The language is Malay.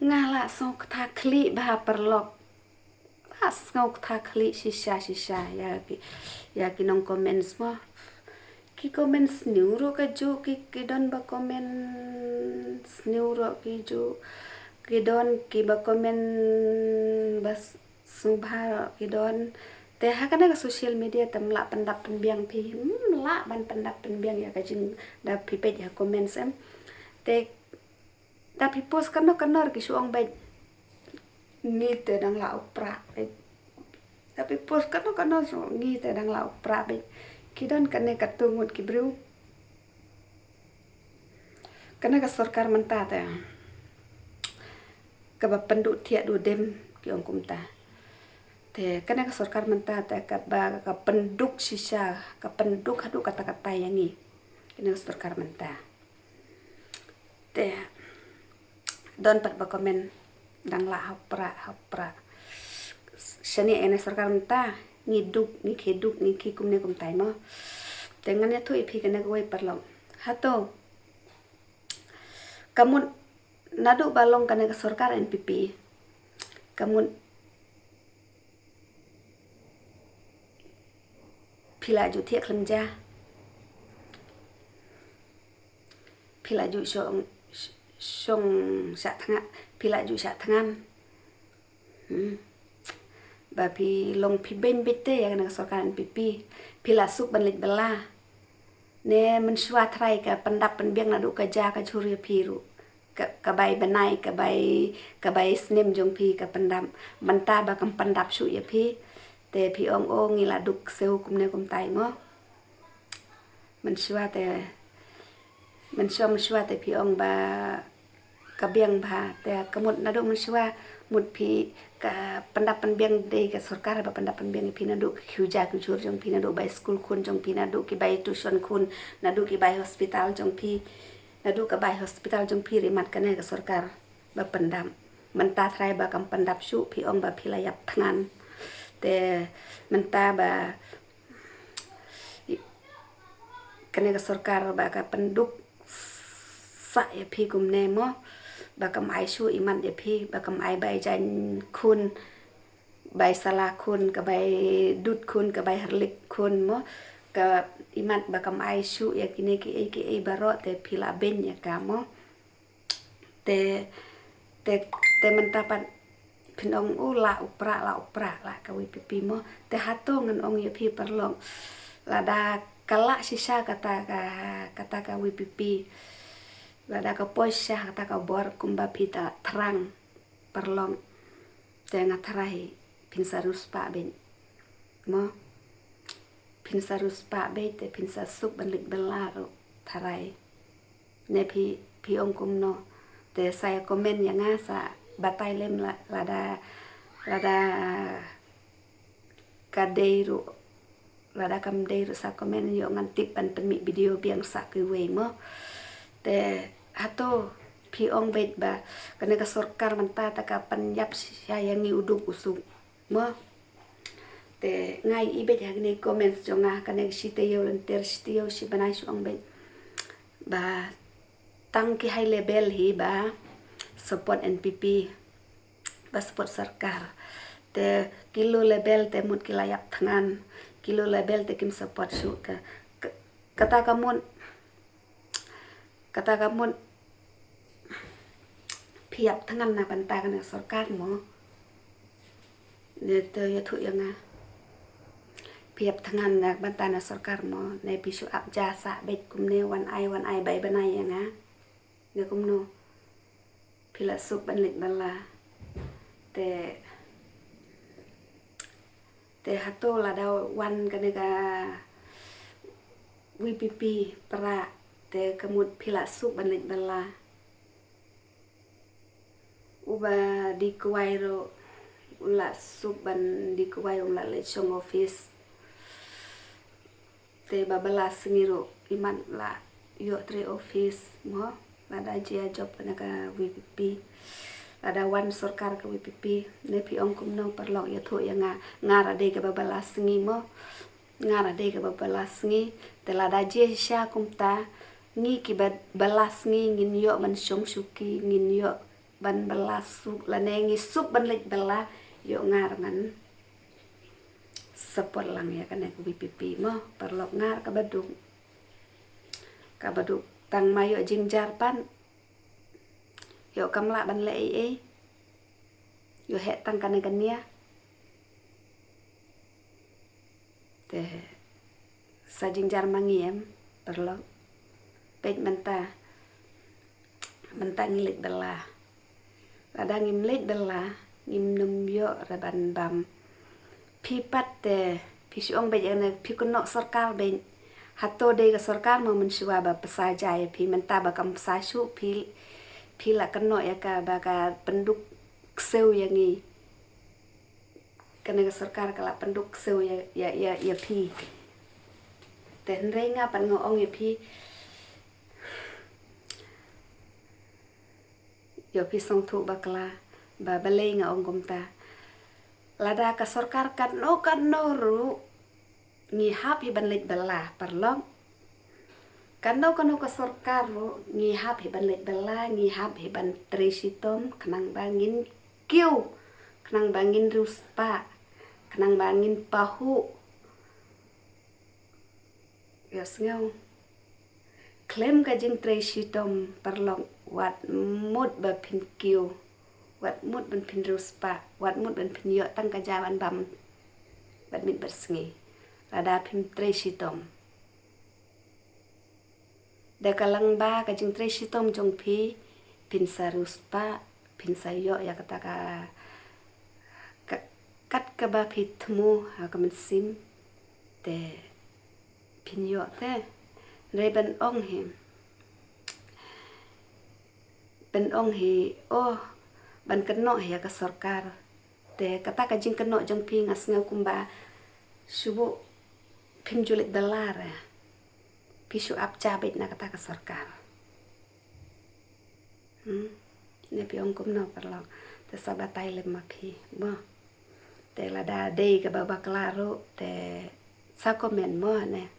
ngala sok tha kli ba perlok pas ngok tha kli shisha ya ki nong comments mo ki comments niuro ka ju ki don ba comments niuro ki ju ki don ki ba comment bas subhar ki don te hakana ka social media tamla pandap penbiang phi la ban pandap penbiang ya ka jing da phi pe ya comments em te da phi post kanor ki suang bai ni te dang la upra da phi post kanor so ni te dang la upra bai ki don kane katungut ki bru kana ka sarkar menta ta ka ba penduk thia du dem ki ong kumta te kana ka sarkar menta ta ka penduk shisha ka penduk hadu kata-kata yang ni kana ka sarkar menta te don pat ba komen dang la hapra shani ene sarkar menta ni duk ni kheduk ni ki kumne kum tai mo tengan ya thui phi kana goi parlong hato kamun nadu balong kana ka sarkar NPP kamun phila ju thia khlamja phila ju song sa thanga phila ju sa thangan ba phi long phi ben bete ya kana sarkar NPP phila suk banlik bala ne men shwa thrai ka pandap penbiang nadu ka ja ka churi phiru ka bai banai ka bai snem jong phi ka pandam manta ba kam pandap su ya phi te phi ong ngila duk seu kumne kum tai mo men shwa te phi ong ba ka biang ba te kamut nadu men shwa mut phi ka pandap penbiang de ka sarkar ba pandap penbiang phi nadu khuja ku chur jong phi nadu bai school khun jong phi nadu ki bai tuition khun nadu ki bai hospital jong phi nadu ka bai hospital jong phi rimat kane ka sarkar ba pandam menta thrai ba kam pandap su phi ong ba phi la yap thangan te menta ba kane ka sarkar ba ka penduk sa ya phi kumne mo ba kam ai su iman ya phi ba kam ai bai jan khun bai sala khun ka bai dut khun ka bai harlik khun mo ka iman ba kam ai su ya kine ki ai baro te phila ben ya ka mo te menta pan pinong la upra la ka WPP mo te hato ngan ong ya phi perlong la da kala sisa kata ka WPP la da ka poisha kata ka bor kumba pita terang perlong te ngathrai pinsarus pa ben mo pinsarus pa be te pinsa suk banlik belaro tharai ne phi ong kumno te saya komen yang asa batai lem lada kadeiru lada kamdeiru sa komen yo ngantip pan penmi video biang sa ki we mo te hato phi ong bet ba kana ka sarkar menta ta ka panyap saya ngi uduk usuk mo te ngai ibet ya ni comments jonga kana site yo lenter site yo si banai su ong bet ba tang ki high level hi ba support NPP ba support sarkar te kilo level te mut ki layap thangan kilo level te kim support su ka kata kamun phiap thangan na panta kana sarkar mo ne te ya thu yang phiap thangan na panta na sarkar mo ne pisu ap jasa bet kumne wan ai bai banai yang ne kumno phila suk banlik bala te hato la da wan kana ka WPP pra te kamut phila suk banlik bala uba di kuwairo ula suk ban di kuwairo la lechong office te babala singiro iman la yo tre office mo la da jia job kana ka WPP ada wan sarkar ka WPP ne phi ong kumno perlong ya tho ya ngara de ka babala singi mo ngara de ka babala singi te la da je sha kumta ngi ki balas ngi ngin yo man shong suki ngin yo ban bala suk la nengi sup ban lek bala yo ngar ngan sepot lang ya kan aku pipi mo perlok ngar ka baduk tang mayo jingjar pan yo kamla ban le yo he tang kan nia te sa jingjar mangiem perlok pej menta ngilik bala ada ngimlik bala ngim num yo raban bam pi pat te pi siong be ene pi kuno sarkar be hato de ga sarkar mo mensuwa ba pesaja ya pi menta ba kam sasu pi la keno ya ka ba ka penduk seu yang ni kana ga sarkar kala penduk seu ya pi ten renga pan ngoong ya pi yo pi song thu bakla ba balei nga ong gumta lada ka sarkar kan no ru ngi hap hi ban lek bala perlong kan no ka sarkar ru ngi hap hi ban lek bala ngi hap hi ban tresitom knang bangin kiu knang bangin ruspa knang bangin pahu yes ngau klem ka jing tresitom perlong wat mut ba pin kiu wat mut ban pin ruspa wat mut ban pin yo tang ka jawan bam bat mit bersngi lada pin tresitom da kalang ba ka jing tresitom jong pin saruspa pin sayo ya kata ka kat ka ba pitmu ha ka men sim te pin yo te reban ong him ben ong hi ban keno ya ka sarkar te kata ka jing keno jong pi ngas ngau kumba subu pim julit dalar pi su ap jabit na kata ka sarkar ne pi ong kum no perlo te sabatai le ma pi mo te lada dei ka ba klaro te sa komen mo ne